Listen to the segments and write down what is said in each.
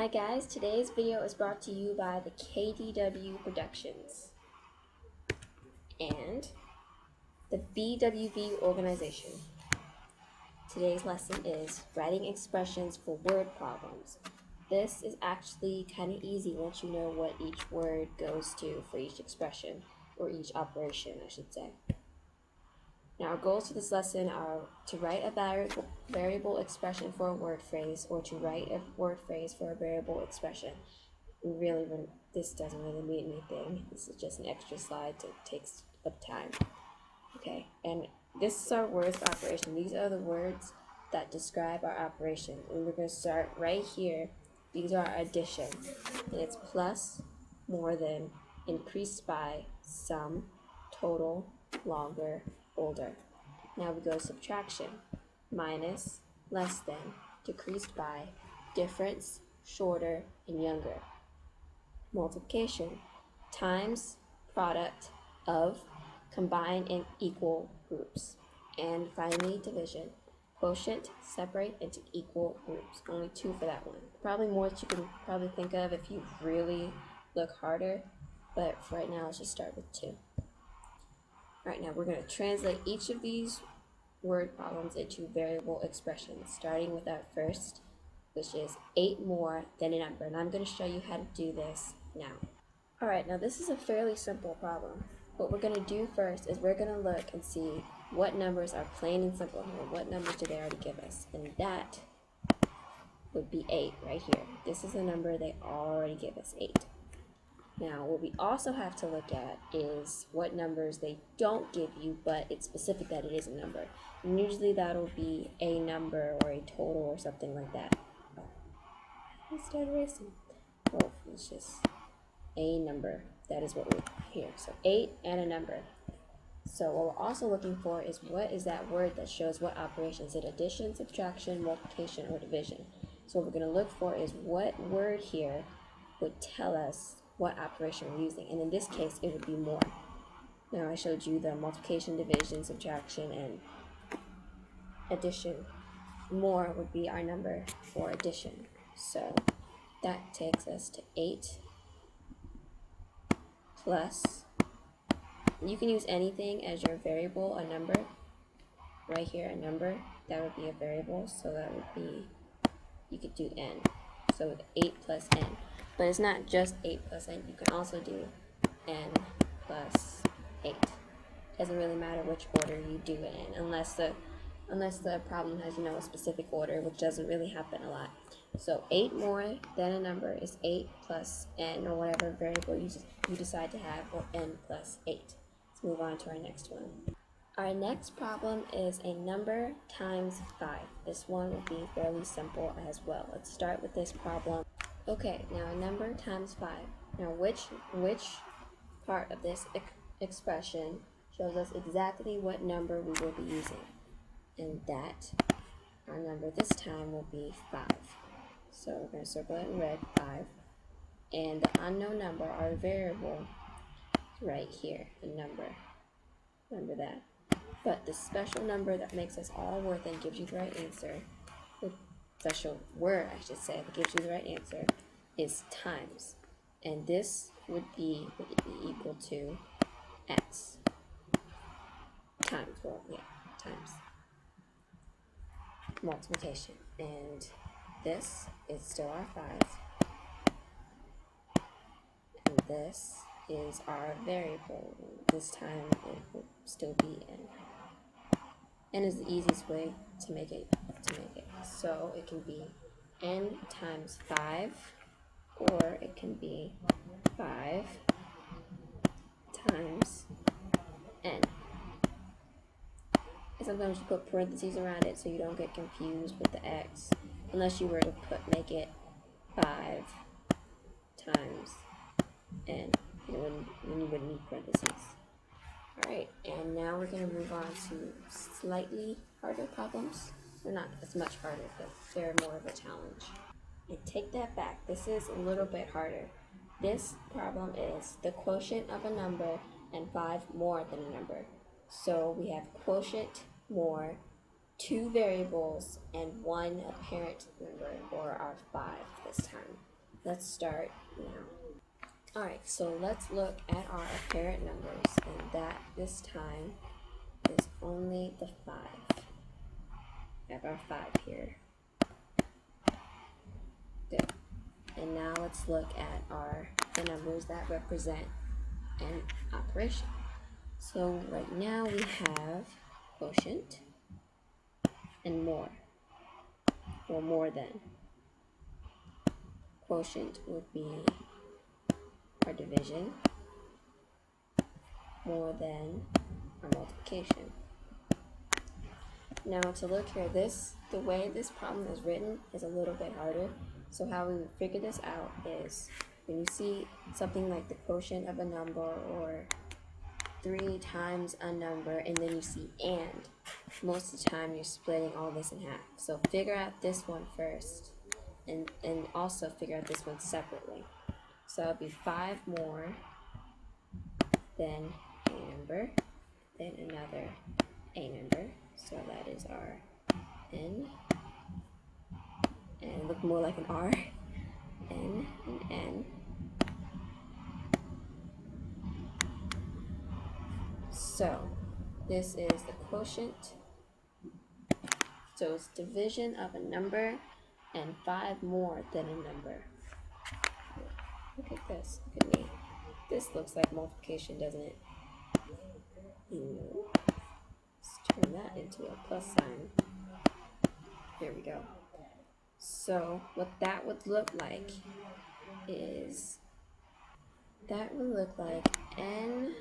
Hi guys, today's video is brought to you by the KDW Productions and the BWB organization. Today's lesson is writing expressions for word problems. This is actually kind of easy once you know what each word goes to for each expression, or each operation I should say. Now our goals for this lesson are to write a variable expression for a word phrase, or to write a word phrase for a variable expression. This doesn't really mean anything. This is just an extra slide to take up time. Okay, and this is our words for operation. These are the words that describe our operation. And we're going to start right here. These are our addition. And it's plus, more than, increased by, some, total, longer, older. Now we go to subtraction. Minus, less than, decreased by, difference, shorter, and younger. Multiplication, times, product of, combine in equal groups. And finally, division, quotient, separate into equal groups. Only two for that one. Probably more that you can probably think of if you really look harder, but for right now, let's just start with two. Alright, now we're going to translate each of these word problems into variable expressions, starting with our first, which is 8 more than a number. And I'm going to show you how to do this now. Alright, now this is a fairly simple problem. What we're going to do first is we're going to look and see what numbers are plain and simple here. What numbers do they already give us? And that would be 8 right here. This is the number they already give us, 8. Now, what we also have to look at is what numbers they don't give you, but it's specific that it is a number. And usually that'll be a number or a total or something like that. Let's start erasing. Oh, it's just a number. That is what we're here. So 8 and a number. So what we're also looking for is what is that word that shows what operation. Is it addition, subtraction, multiplication, or division? So what we're going to look for is what word here would tell us what operation we're using, and in this case it would be more. Now I showed you the multiplication, division, subtraction, and addition. More would be our number for addition. So that takes us to 8 plus, you can use anything as your variable, a number. Right here, a number, that would be a variable, so that would be, you could do n. So 8 plus n. But it's not just 8 plus n. You can also do n plus 8. Doesn't really matter which order you do it in, unless the problem has, a specific order, which doesn't really happen a lot. So 8 more than a number is 8 plus n, or whatever variable you decide to have, or n plus 8. Let's move on to our next one. Our next problem is a number times 5. This one will be fairly simple as well. Let's start with this problem. Okay, now a number times 5. Now which part of this expression shows us exactly what number we will be using? And that, our number this time will be 5. So we're going to circle it in red, 5. And the unknown number, our variable, right here, a number. Remember that. But the special number that makes us all worth and gives you the right answer, the special word, I should say, that gives you the right answer, is times. And this would be equal to x times, times multiplication. And this is still our 5. And this is our variable. This time it will still be n. N is the easiest way to make it. So it can be n times 5, or it can be 5 times n. And sometimes you put parentheses around it so you don't get confused with the x, unless you were to make it 5 times n. Then you wouldn't need parentheses. Alright, and now we're going to move on to slightly harder problems. They're not as much harder, but they're more of a challenge. And take that back, this is a little bit harder. This problem is the quotient of a number and 5 more than a number. So we have quotient more, 2 variables, and 1 apparent number, or our 5 this time. let's start now. Alright, so let's look at our apparent numbers, and that this time is only the 5. We have our 5 here. Good. And now let's look at the numbers that represent an operation. So right now we have quotient and more, or more than. Quotient would be our division, more than our multiplication. Now to look here, the way this problem is written is a little bit harder. So how we would figure this out is when you see something like the quotient of a number or 3 times a number, and then you see and, most of the time you're splitting all this in half. So figure out this one first, and also figure out this one separately. So it'll be 5 more than a number, then another a number. So that is our n, and look more like an r, n and n. So this is the quotient. So it's division of a number and 5 more than a number. Look at this. Look at me. This looks like multiplication, doesn't it? No. Let's turn that into a plus sign. There we go. So what that would look like is n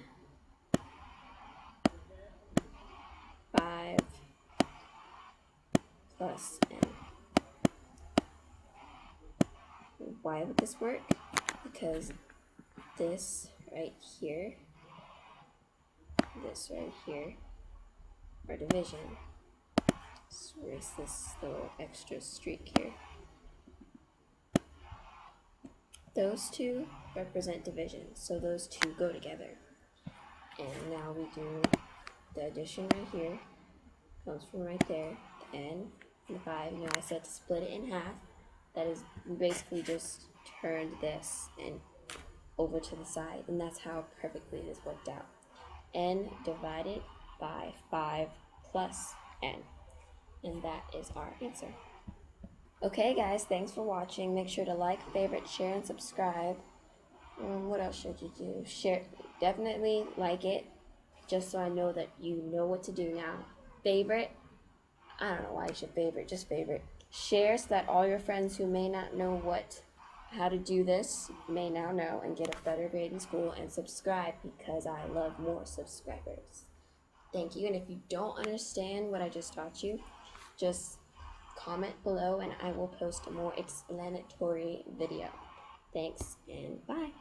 5 plus n. Why would this work? Because this right here, our division. Let's erase this little extra streak here. Those two represent division, so those two go together. And now we do the addition right here, comes from right there, the n and the 5. You know, I said to split it in half. That is, we basically just turned this and over to the side, and that's how perfectly it is worked out. N divided by 5 plus n, and that is our answer. Okay guys, thanks for watching. Make sure to like, favorite, share, and subscribe. What else should you do? Share, definitely like it, just so I know that you know what to do now. Favorite, I don't know why you should favorite, just favorite. Share so that all your friends who may not know how to do this may now know and get a better grade in school, and subscribe because I love more subscribers. Thank you, and if you don't understand what I just taught you, just comment below and I will post a more explanatory video. Thanks and bye.